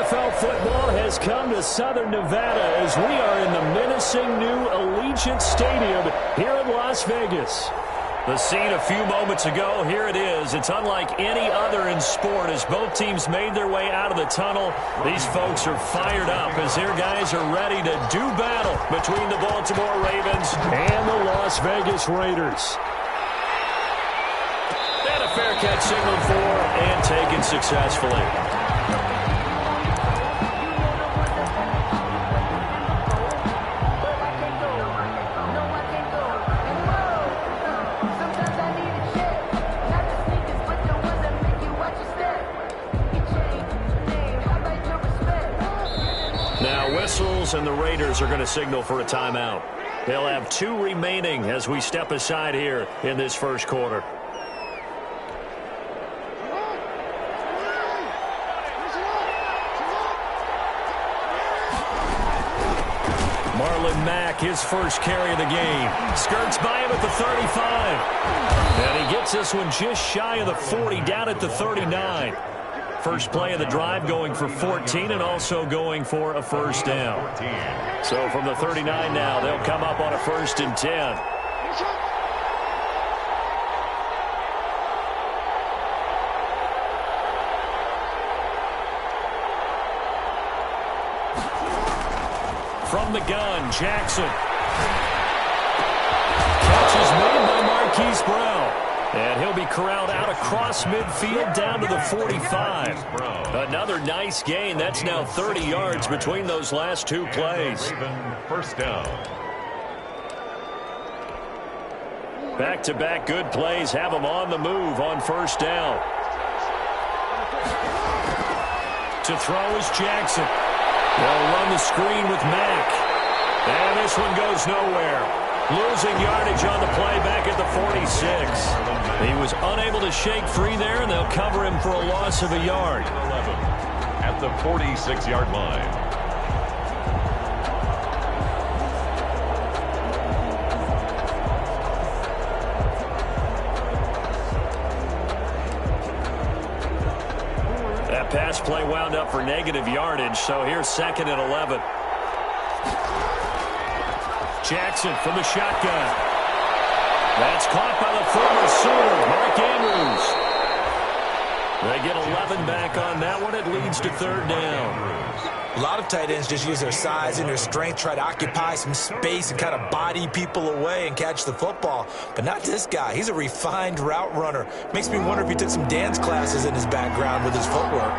NFL football has come to Southern Nevada as we are in the menacing new Allegiant Stadium here in Las Vegas. The scene a few moments ago, here it is. It's unlike any other in sport as both teams made their way out of the tunnel. These folks are fired up as their guys are ready to do battle between the Baltimore Ravens and the Las Vegas Raiders. And a fair catch signaled for and taken successfully. And the Raiders are going to signal for a timeout. They'll have 2 remaining as we step aside here in this first quarter. Marlon Mack, his first carry of the game. Skirts by him at the 35. And he gets this one just shy of the 40, down at the 39. First play of the drive going for 14 and also going for a first down. So from the 39 now, they'll come up on a 1st and 10. From the gun, Jackson. Catch is made by Marquise Brown. And he'll be corralled out across midfield down to the 45. Another nice gain. That's now 30 yards between those last 2 plays. First down. Back-to-back good plays have them on the move on first down. To throw is Jackson. They'll run the screen with Mack. And this one goes nowhere. Losing yardage on the play back at the 46. He was unable to shake free there, and they'll cover him for a loss of a yard. 11 at the 46-yard line. That pass play wound up for negative yardage, so here's 2nd and 11. Jackson from the shotgun. That's caught by the former Sooner, Mark Andrews. They get 11 back on that one. It leads to 3rd down. A lot of tight ends just use their size and their strength, try to occupy some space and kind of body people away and catch the football. But not this guy. He's a refined route runner. Makes me wonder if he took some dance classes in his background with his footwork.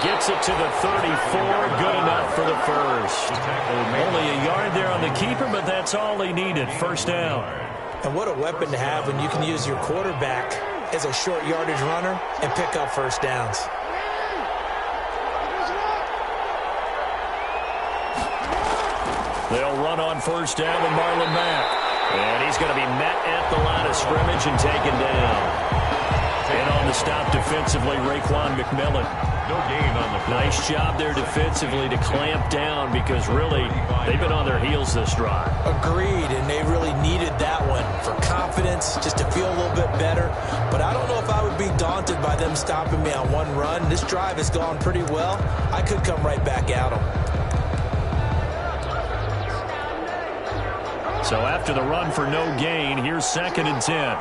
Gets it to the 34, good enough for the first. Only a yard there on the keeper, but that's all he needed. First down. And what a weapon to have when you can use your quarterback as a short yardage runner and pick up first downs. They'll run on first down with Marlon Mack. And he's going to be met at the line of scrimmage and taken down. And on the stop defensively, Raekwon McMillan. No gain on the play. Nice job there defensively to clamp down because really they've been on their heels this drive. Agreed, and they really needed that one for confidence, just to feel a little bit better. But I don't know if I would be daunted by them stopping me on one run. This drive has gone pretty well. I could come right back at them. So after the run for no gain, here's 2nd and 10.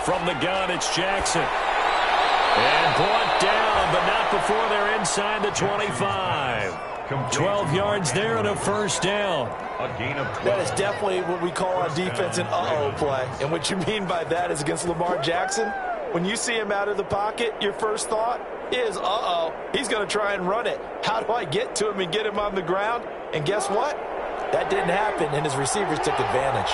From the gun, it's Jackson. And brought down, but not before they're inside the 25. 12 yards there and a first down. A gain of 12. That is definitely what we call on defense an uh-oh play. And what you mean by that is against Lamar Jackson, when you see him out of the pocket, your first thought is, uh-oh, he's going to try and run it. How do I get to him and get him on the ground? And guess what? That didn't happen, and his receivers took advantage.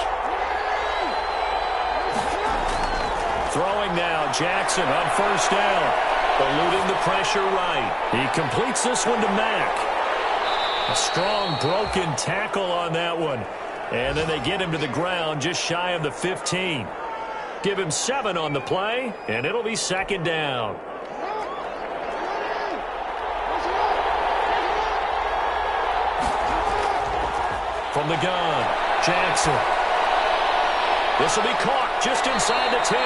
Throwing now, Jackson on first down. Eluding the pressure right. He completes this one to Mack. A strong broken tackle on that one. And then they get him to the ground just shy of the 15. Give him 7 on the play, and it'll be 2nd down. From the gun, Jackson. This will be caught just inside the 10.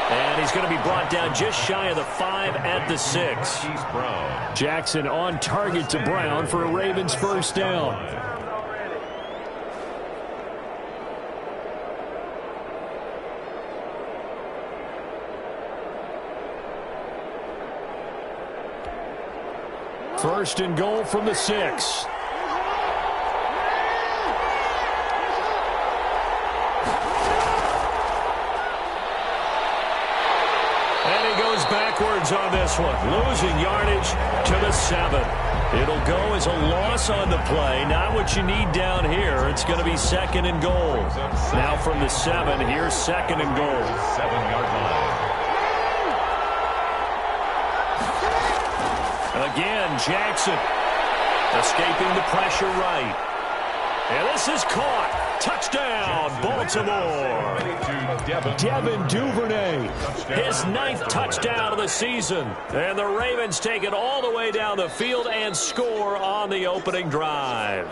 And he's going to be brought down just shy of the 5 at the 6. Jackson on target to Brown for a Ravens first down. First and goal from the 6. Backwards on this one, losing yardage to the 7. It'll go as a loss on the play. Not what you need down here. It's going to be second and goal. Now from the 7, here's second and goal. 7-yard line. Again, Jackson escaping the pressure right. And this is caught. Touchdown, Baltimore. Devin Duvernay, his 9th touchdown of the season. And the Ravens take it all the way down the field and score on the opening drive.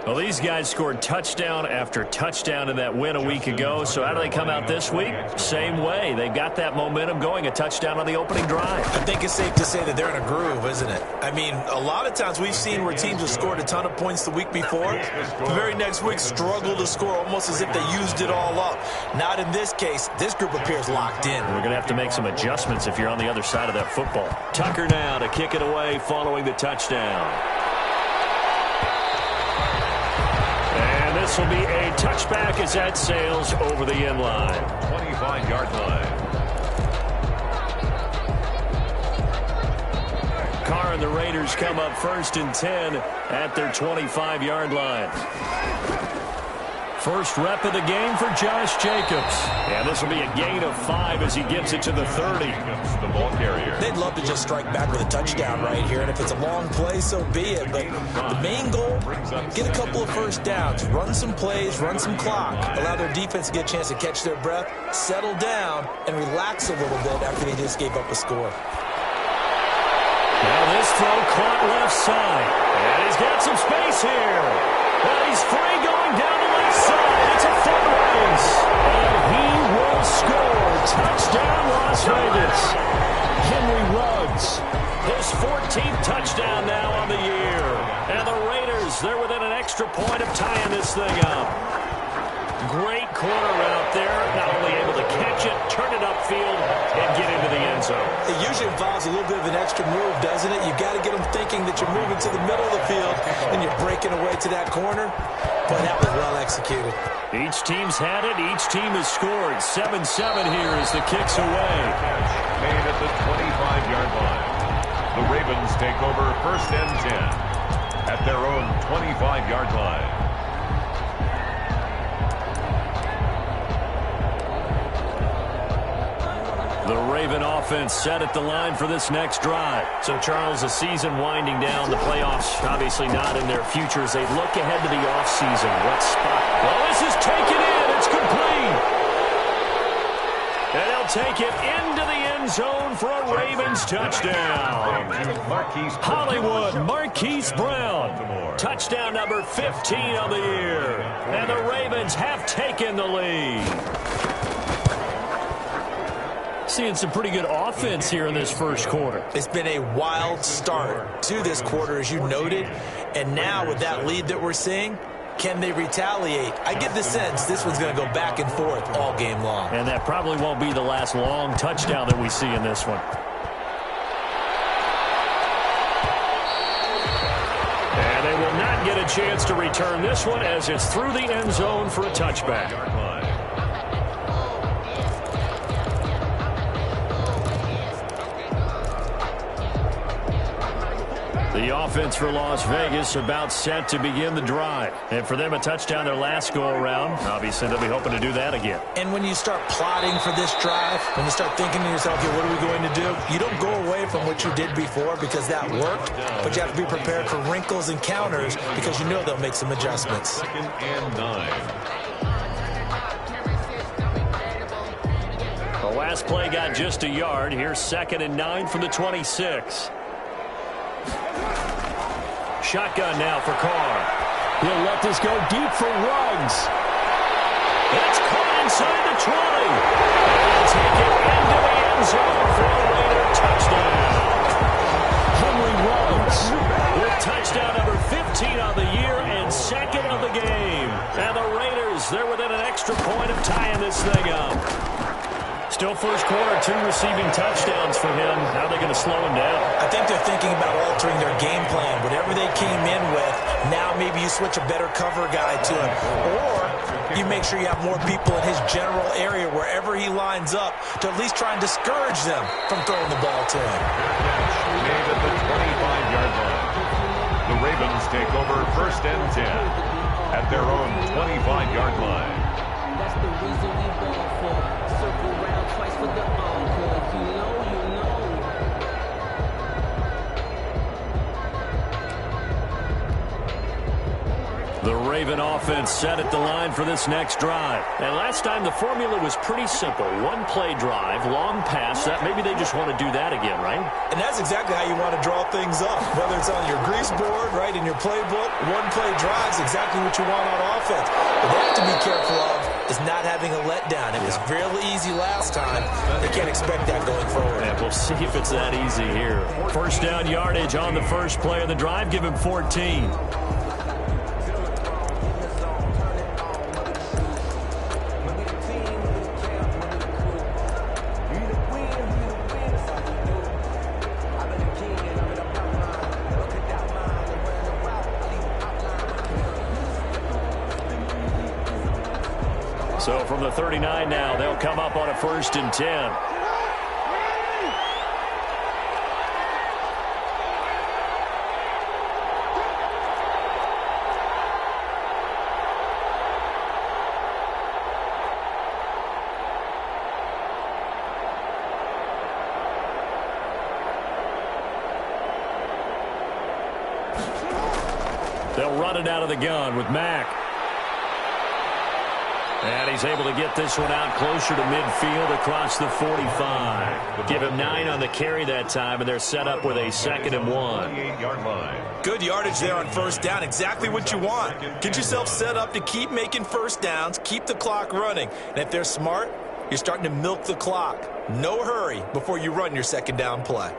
Well, these guys scored touchdown after touchdown in that win a week ago. So how do they come out this week? Same way. They got that momentum going, a touchdown on the opening drive. I think it's safe to say that they're in a groove, isn't it? I mean, a lot of times we've seen where teams have scored a ton of points the week before. The very next week struggle to score almost as if they used it all up. Not in this case. This group appears locked in. We're going to have to make some adjustments if you're on the other side of that football. Tucker now to kick it away following the touchdown. This will be a touchback as that sails over the end line. 25-yard line. Carr and the Raiders come up first and 10 at their 25-yard line. First rep of the game for Josh Jacobs. And this will be a gain of 5 as he gets it to the 30. The ball carrier. They'd love to just strike back with a touchdown right here, and if it's a long play, so be it. But the main goal, get a couple of first downs, run some plays, run some clock, allow their defense to get a chance to catch their breath, settle down, and relax a little bit after they just gave up a score. Now this throw caught left side. And he's got some space here. And he's free going down the left side. It's a foot race. And he will score. Touchdown, Las Vegas. Henry Ruggs. His 14th touchdown now on the year. And the Raiders, they're within an extra point of tying this thing up. Great corner out there. Not only able to catch it, turn it upfield, and get into the end zone. It usually involves a little bit of an extra move, doesn't it? You've got to get them thinking that you're moving to the middle of the field and you're breaking away to that corner. But that was well executed. Each team's had it. Each team has scored. 7-7 here as the kick's away. Made at the 25-yard line. The Ravens take over first and 10 at their own 25-yard line. The Raven offense set at the line for this next drive. So, Charles, the season winding down, the playoffs obviously not in their future as they look ahead to the offseason. What spot? Well, this is taken in. It's complete. And they'll take it into the end zone for a Ravens touchdown. Hollywood, Marquise Brown. Touchdown number 15 on the year. And the Ravens have taken the lead. Seeing some pretty good offense here in this first quarter. It's been a wild start to this quarter, as you noted. And now with that lead that we're seeing, can they retaliate? I get the sense this one's going to go back and forth all game long. And that probably won't be the last long touchdown that we see in this one. And they will not get a chance to return this one as it's through the end zone for a touchback. The offense for Las Vegas about set to begin the drive. And for them, a touchdown their last go-around. Obviously, they'll be hoping to do that again. And when you start plotting for this drive, when you start thinking to yourself, okay, what are we going to do? You don't go away from what you did before because that worked, but you have to be prepared for wrinkles and counters because you know they'll make some adjustments. Second and 9. The last play got just a yard. Here's 2nd and 9 from the 26. Shotgun now for Carr. He'll let this go deep for Ruggs. It's caught inside the 20. And take it into the end zone for a Raider touchdown. Henry Ruggs with touchdown number 15 on the year and second of the game. And the Raiders, they're within an extra point of tying this thing up. Still first quarter, 2 receiving touchdowns for him. How are they going to slow him down? I think they're thinking about altering their game plan. Whatever they came in with, now maybe you switch a better cover guy to him. Or you make sure you have more people in his general area wherever he lines up to at least try and discourage them from throwing the ball to him. Made at the 25-yard line. The Ravens take over first and 10 at their own 25-yard line. That's the reason we ball for. Circle round twice for the encore. If you know, you know. The Raven offense set at the line for this next drive. And last time the formula was pretty simple. One play drive, long pass. That maybe they just want to do that again, right? And that's exactly how you want to draw things up. Whether it's on your grease board, right, in your playbook, one play drive is exactly what you want on offense. What they have to be careful of is not having a letdown. It was real easy last time. They can't expect that going forward. And we'll see if it's that easy here. First down yardage on the first play of the drive. Give him 14. So from the 39 now, they'll come up on a 1st and 10. They'll run it out of the gun with Mack. And he's able to get this one out closer to midfield across the 45. Give him 9 on the carry that time, and they're set up with a 2nd and 1. 28-yard line. Good yardage there on first down. Exactly what you want. Get yourself set up to keep making first downs, keep the clock running. And if they're smart, you're starting to milk the clock. No hurry before you run your 2nd down play.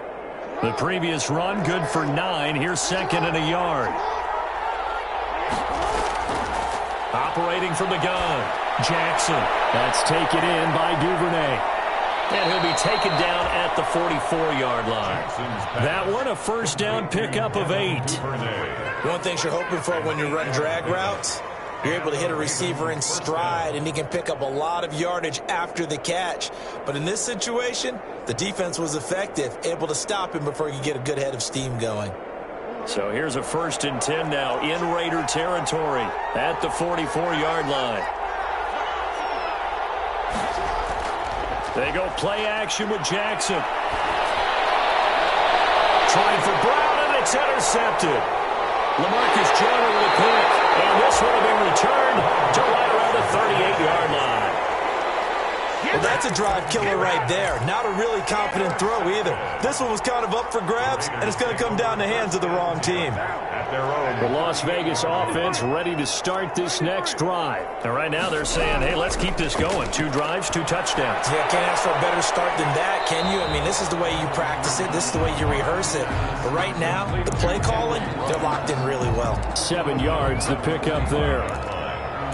The previous run, good for 9. Here's 2nd and a yard. Operating from the gun. Jackson. That's taken in by Duvernay. And he'll be taken down at the 44-yard line. That one, a first down pickup of 8. One of the things you're hoping for when you run drag routes, you're able to hit a receiver in stride, and he can pick up a lot of yardage after the catch. But in this situation, the defense was effective, able to stop him before he could get a good head of steam going. So here's a 1st and 10 now in Raider territory at the 44-yard line. They go play action with Jackson. Trying for Brown, and it's intercepted. LaMarcus Joyner with a pick, and this one will be returned to right around the 38-yard line. Well, that's a drive killer right there. Not a really confident throw either. This one was kind of up for grabs, and it's going to come down the hands of the wrong team. The Las Vegas offense ready to start this next drive. And right now they're saying, hey, let's keep this going. 2 drives, 2 touchdowns. Yeah, can't ask for a better start than that, can you? I mean, this is the way you practice it. This is the way you rehearse it. But right now, the play calling, they're locked in really well. 7 yards, the pickup there.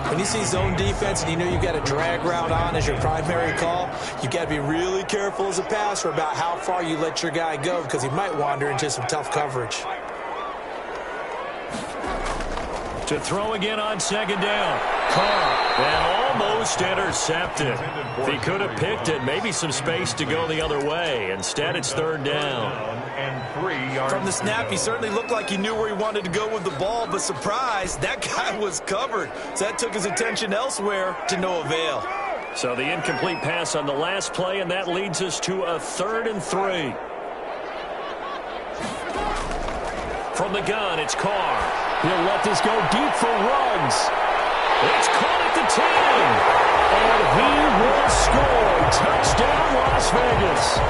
When you see zone defense and you know you've got a drag route on as your primary call, you've got to be really careful as a passer about how far you let your guy go because he might wander into some tough coverage. To throw again on 2nd down. Carr, and almost intercepted. If he could have picked it, maybe some space to go the other way. Instead, it's 3rd down. From the snap, he certainly looked like he knew where he wanted to go with the ball, but surprise, that guy was covered. So that took his attention elsewhere to no avail. So the incomplete pass on the last play, and that leads us to a 3rd and 3. From the gun, it's Carr. He'll let this go deep for Ruggs. It's caught at the 10. And he will score. Touchdown, Las Vegas.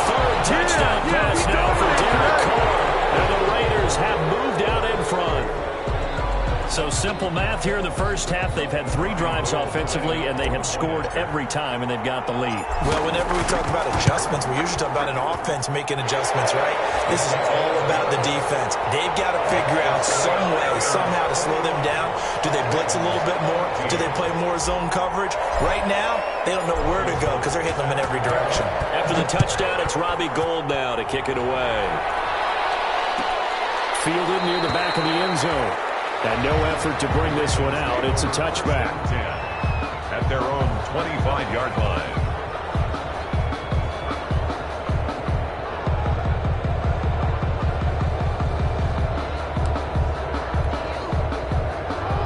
3rd touchdown pass now for Derek Carr. And the Raiders have moved out in front. So simple math here in the first half. They've had 3 drives offensively, and they have scored every time, and they've got the lead. Well, whenever we talk about adjustments, we usually talk about an offense making adjustments, right? This is all about the defense. They've got to figure out some way, somehow to slow them down. Do they blitz a little bit more? Do they play more zone coverage? Right now, they don't know where to go because they're hitting them in every direction. After the touchdown, it's Robbie Gould now to kick it away. Fielded near the back of the end zone. And no effort to bring this one out. It's a touchback. 10 at their own 25-yard line.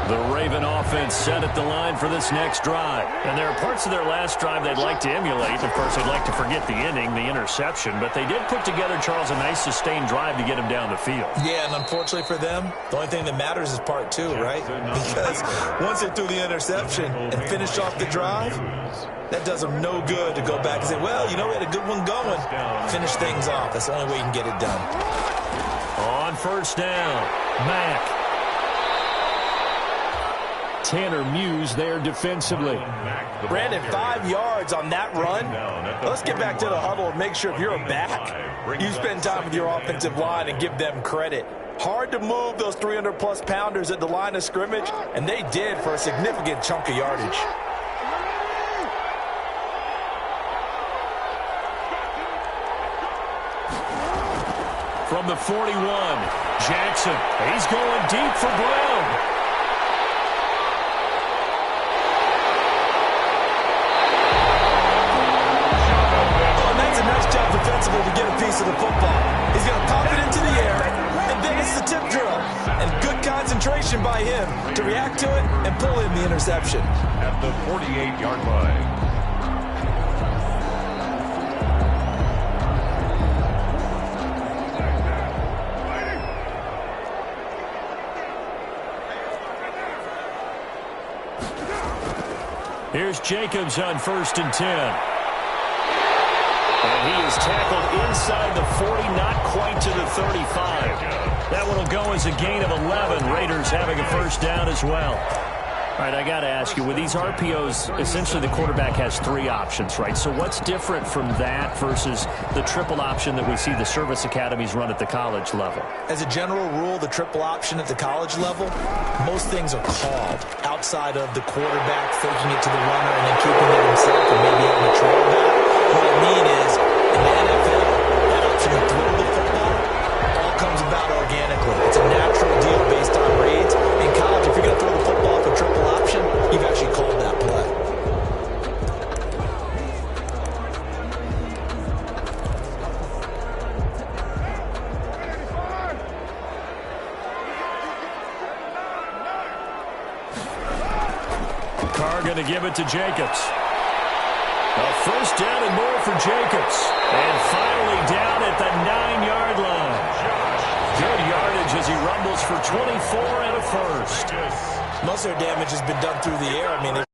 The Raven offense set at the line for this next drive. And there are parts of their last drive they'd like to emulate. Of course, they'd like to forget the inning, the interception. But they did put together, Charles, a nice sustained drive to get him down the field. Yeah, and unfortunately for them, the only thing that matters is part 2, right? Because once they threw the interception and finished off the drive, that does them no good to go back and say, well, you know, we had a good one going. Finish things off. That's the only way you can get it done. On first down, Mack. Tanner Muse there defensively. Brandon, 5 yards on that run. Let's get back to the huddle and make sure if you're a back, you spend time with your offensive line and give them credit. Hard to move those 300-plus pounders at the line of scrimmage, and they did for a significant chunk of yardage. From the 41, Jackson. He's going deep for Brown. Defensively to get a piece of the football. He's going to pop it into the air, and then it's the tip drill. And good concentration by him to react to it and pull in the interception. At the 48-yard line. Here's Jacobs on 1st and 10. And he is tackled inside the 40, not quite to the 35. That one will go as a gain of 11. Raiders having a first down as well. All right, I got to ask you, with these RPOs, essentially the quarterback has 3 options, right? So what's different from that versus the triple option that we see the service academies run at the college level? As a general rule, the triple option at the college level, most things are called outside of the quarterback faking it to the runner and then keeping it himself and maybe having a trail back. What I mean is, in the NFL, that option to throw the football all comes about organically. It's a natural deal based on reads. In college, if you're going to throw the football for triple option, you've actually called that play. Carr going to give it to Jacobs. A first down and more for Jacobs. And finally down at the 9-yard line. Good yardage as he rumbles for 24 and a first. Most of their damage has been done through the air. I mean,